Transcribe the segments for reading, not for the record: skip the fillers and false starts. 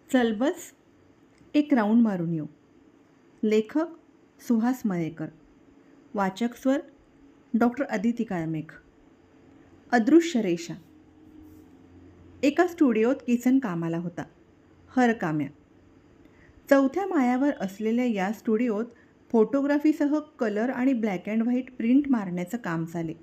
चल बस एक राऊंड मारून येऊ. लेखक सुहास मयेकर. वाचक स्वर डॉक्टर अदिती काळमेघ. अदृश्य रेषा. एका स्टुडिओत किसन कामाला होता. हरकाम्या. चौथ्या माळ्यावर असलेल्या या स्टुडिओत फोटोग्राफीसह कलर आणि ब्लॅक अँड व्हाईट प्रिंट मारण्याचं काम चाले.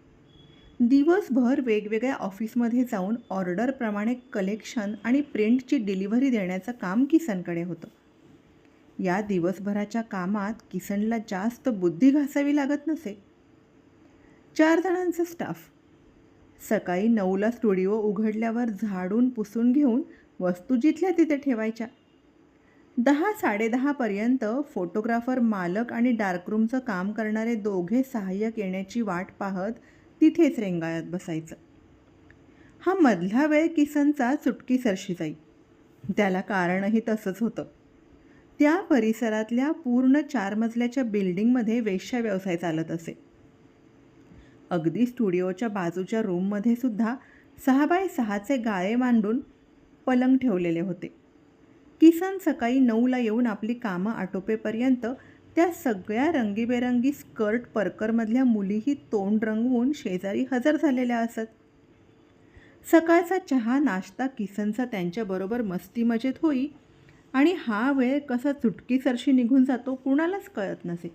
दिवसभर वेगवेगळ्या ऑफिसमध्ये जाऊन ऑर्डरप्रमाणे कलेक्शन आणि प्रिंटची डिलिव्हरी देण्याचं काम किसनकडे होतं. या दिवसभराच्या कामात किसनला जास्त बुद्धी घासावी लागत नसे. 4 जणांचा स्टाफ. सकाळी 9ला स्टुडिओ उघडल्यावर झाडून पुसून घेऊन वस्तू जिथल्या तिथे ठेवायच्या. 10-10:30पर्यंत फोटोग्राफर मालक आणि डार्करूमचं काम करणारे दोघे सहाय्यक येण्याची वाट पाहत तिथेच रेंगाळत बसायचं. हा मधला वेळ किसनचा चुटकीसरशी जाई. त्याला कारणही तसंच होतं. त्या परिसरातल्या पूर्ण 4 मजल्याच्या बिल्डिंगमध्ये वेश्या व्यवसाय चालत असे. अगदी स्टुडिओच्या बाजूच्या रूममध्ये सुद्धा 6x6चे गाळे मांडून पलंग ठेवलेले होते. किसन सकाळी 9ला येऊन आपली कामं आटोपेपर्यंत त्या सगळ्या रंगीबेरंगी स्कर्ट परकरमधल्या मुलीही तोंड रंगवून शेजारी हजर झालेल्या असत. सकाळचा चहा नाश्ता किसनचा त्यांच्याबरोबर मस्ती मजेत होई आणि हा वेळ कसा चुटकीसरशी निघून जातो कुणालाच कळत नसे.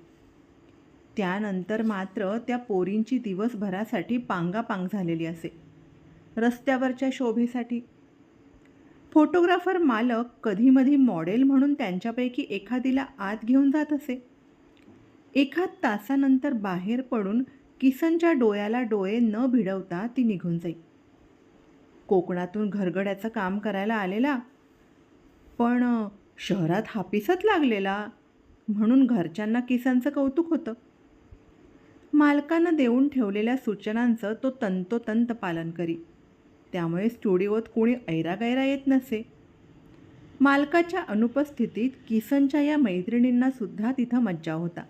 त्यानंतर मात्र त्या पोरींची दिवसभरासाठी पांगापांग झालेली असे. रस्त्यावरच्या शोभेसाठी. फोटोग्राफर मालक कधीमधी मॉडेल म्हणून त्यांच्यापैकी एखादीला आत घेऊन जात असे. एखाद तासानंतर बाहेर पडून किसनच्या डोळ्याला डोळे न भिडवता ती निघून जाई. कोकणातून घरगड्याचं काम करायला आलेला, पण शहरात हापिसात लागलेला म्हणून घरच्यांना किसनचं कौतुक होतं. मालकानं देऊन ठेवलेल्या सूचनांचं तो तंतोतंत पालन करी. त्यामुळे स्टुडिओत कोणी ऐरागैरा येत नसे. मालकाच्या अनुपस्थितीत किसनच्या या मैत्रिणींनासुद्धा तिथं मज्जाव होता.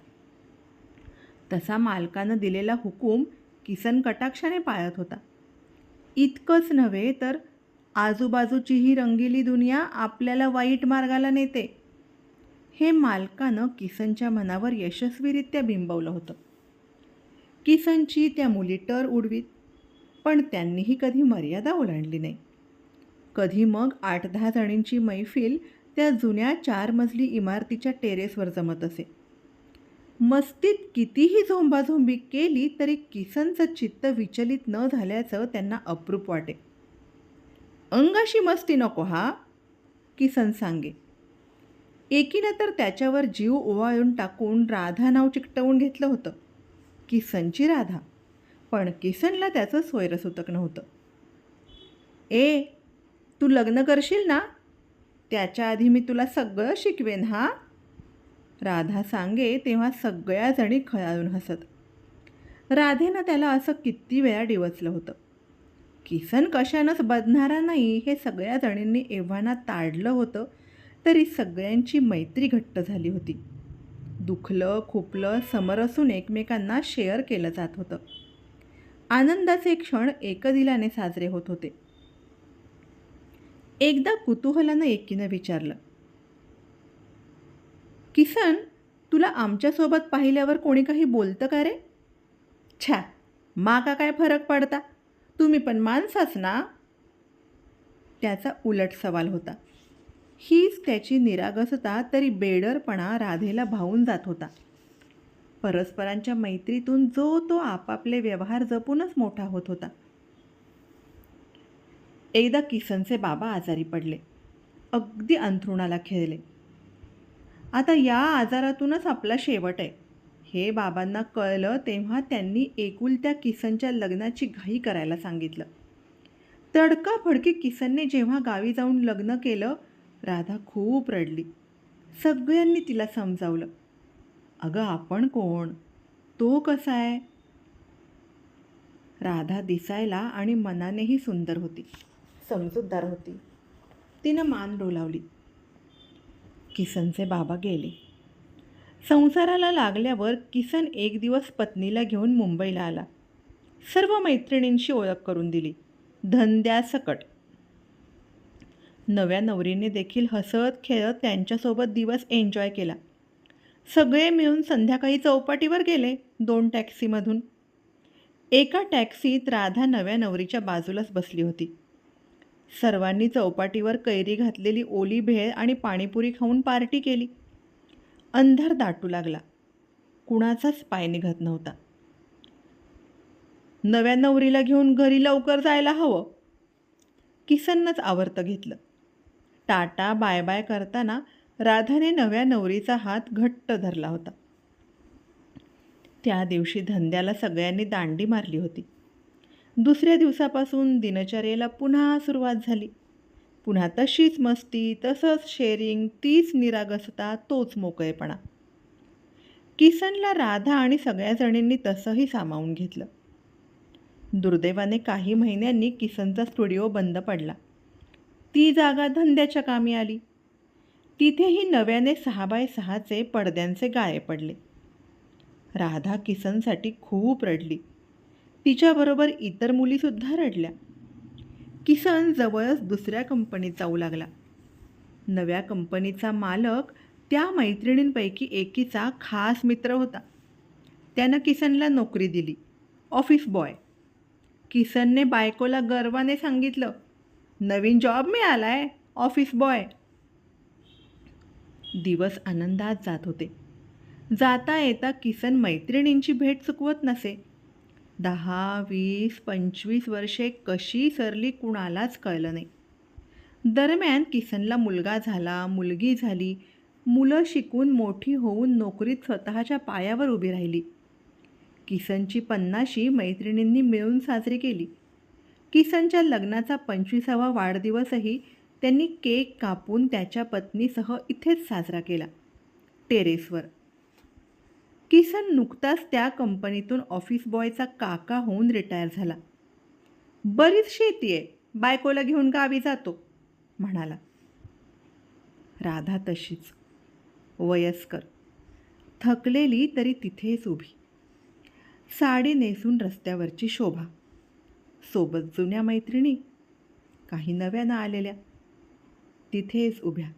तसा मालकानं दिलेला हुकूम किसन कटाक्षाने पाळत होता. इतकंच नव्हे तर आजूबाजूचीही रंगीली दुनिया आपल्याला वाईट मार्गाला नेते, हे मालकानं किसनच्या मनावर यशस्वीरित्या बिंबवलं होतं. किसनची त्या मुली टर उडवीत, पण त्यांनीही कधी मर्यादा ओलांडली नाही. कधी मग 8-10 जणींची मैफिल त्या जुन्या 4 मजली इमारतीच्या टेरेसवर जमत असे. मस्तीत कितीही झोंबाझोंबी केली तरी किसनचं चित्त विचलित न झाल्याचं त्यांना अप्रूप वाटे. अंगाशी मस्ती नको हा, किसन सांगे. एकीनं तर त्याच्यावर जीव ओवाळून टाकून राधा नाव चिकटवून घेतलं होतं. किसनची राधा. पण किसनला त्याचं सोयरसुतक नव्हतं. ए, तू लग्न करशील ना? त्याच्या आधी मी तुला सगळं शिकवेन हा, राधा सांगे तेव्हा सगळ्या जणी खळाळून हसत. राधेनं त्याला असं किती वेळा डिवचलं होतं. किसन कशानंच बधणारा नाही हे सगळ्या जणींनी एव्हाना ताडलं होतं, तरी सगळ्यांची मैत्री घट्ट झाली होती. दुखलं खुपलं समरसून एकमेकांना शेअर केलं जात होतं. आनंदाचे क्षण एकदिलाने साजरे होत होते. एकदा कुतूहलानं एकीनं विचारलं, किसन, तुला आमच्यासोबत पाहिल्यावर कोणी काही बोलतं का रे? छा, माका काय फरक पडता, तुम्ही पण माणसाच ना, त्याचा उलट सवाल होता. हीच त्याची निरागसता तरी बेडरपणा राधेला भावून जात होता. परस्परांच्या मैत्रीतून जो तो आपापले व्यवहार जपूनच मोठा होत होता. एकदा किसनचे बाबा आजारी पडले. अगदी अंथरुणाला खेळले. आता या आजारातूनच आपला शेवट आहे हे बाबांना कळलं तेव्हा त्यांनी एकुलत्या किसनच्या लग्नाची घाई करायला सांगितलं. तडकाफडकी किसनने जेव्हा गावी जाऊन लग्न केलं, राधा खूप रडली. सगळ्यांनी तिला समजावलं. अगं आपण कोण, तो कसा आहे? राधा दिसायला आणि मनानेही सुंदर होती, समजूतदार होती. तिनं मान डोलावली. किसनचे बाबा गेले. संसाराला लागल्यावर किसन एक दिवस पत्नीला घेऊन मुंबईला आला. सर्व मैत्रिणींशी ओळख करून दिली, धंद्यासकट. नव्या नवरीने देखील हसत खेळत त्यांच्यासोबत दिवस एन्जॉय केला. सगळे मिळून संध्याकाळी चौपाटीवर गेले 2 टॅक्सीमधून. एका टॅक्सीत राधा नव्या नवरीच्या बाजूलाच बसली होती. सर्वांनी चौपाटीवर कैरी घातलेली ओली भेळ आणि पाणीपुरी खाऊन पार्टी केली. अंधार दाटू लागला. कुणाचाच पाय निघत नव्हता. नव्या नवरीला घेऊन घरी लवकर जायला हवं. किसननंच आवर्त घेतलं. टाटा बाय बाय करताना राधाने नव्या नवरीचा हात घट्ट धरला होता. त्या दिवशी धंद्याला सगळ्यांनी दांडी मारली होती. दुसऱ्या दिवसापासून दिनचर्येला पुन्हा सुरुवात झाली. पुन्हा तशीच मस्ती, तसंच शेअरिंग, तीच निरागसता, तोच मोकळेपणा. किसनला राधा आणि सगळ्या जणींनी तसंही सामावून घेतलं. दुर्दैवाने काही महिन्यांनी किसनचा स्टुडिओ बंद पडला. ती जागा धंद्याच्या कामी आली. तिथेही नव्याने 6x6चे पडद्यांचे गाळे पडले. राधा किसनसाठी खूप रडली. तिच्याबरोबर इतर मुलीसुद्धा रडल्या. किसन जवळच दुसऱ्या कंपनीत जाऊ लागला. नव्या कंपनीचा मालक त्या मैत्रिणींपैकी एकीचा खास मित्र होता. त्यानं किसनला नोकरी दिली, ऑफिस बॉय. किसनने बायकोला गर्वाने सांगितलं, नवीन जॉब मिळालाय, ऑफिस बॉय. दिवस आनंदात जात होते. जाता येता किसन मैत्रिणींची भेट चुकवत नसे. 10, 20, 25 वर्षे कशी सरली कुणालाच कळलं नाही. दरम्यान किसनला मुलगा झाला, मुलगी झाली. मुलं शिकून मोठी होऊन नोकरीत स्वतःच्या पायावर उभी राहिली. किसनची 50शी मैत्रिणींनी मिळून साजरी केली. किसनच्या लग्नाचा 25वा वाढदिवसही त्यांनी केक कापून त्याच्या पत्नीसह इथेच साजरा केला, टेरेसवर. किसन नुकताच त्या कंपनीतून ऑफिस बॉयचा काका होऊन रिटायर झाला. बरीच शेती आहे, बायकोला घेऊन गावी जातो, म्हणाला. राधा तशीच, वयस्कर, थकलेली तरी तिथेच उभी. साडी नेसून रस्त्यावरची शोभा. सोबत जुन्या मैत्रिणी, काही नव्यानं आलेल्या, तिथेच उभ्या.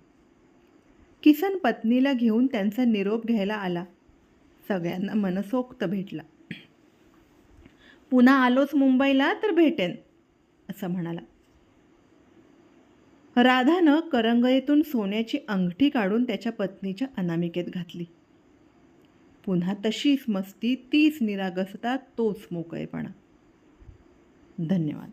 किसन पत्नीला घेऊन त्यांचा निरोप घ्यायला आला. सगळ्यांना मनसोक्त भेटला. पुन्हा आलोच मुंबईला तर भेटेन, असं म्हणाला. राधानं करंगळीतून सोन्याची अंगठी काढून त्याच्या पत्नीच्या अनामिकेत घातली. पुन्हा तशीच मस्ती, तीच निरागसता, तोच मोकळेपणा. धन्यवाद.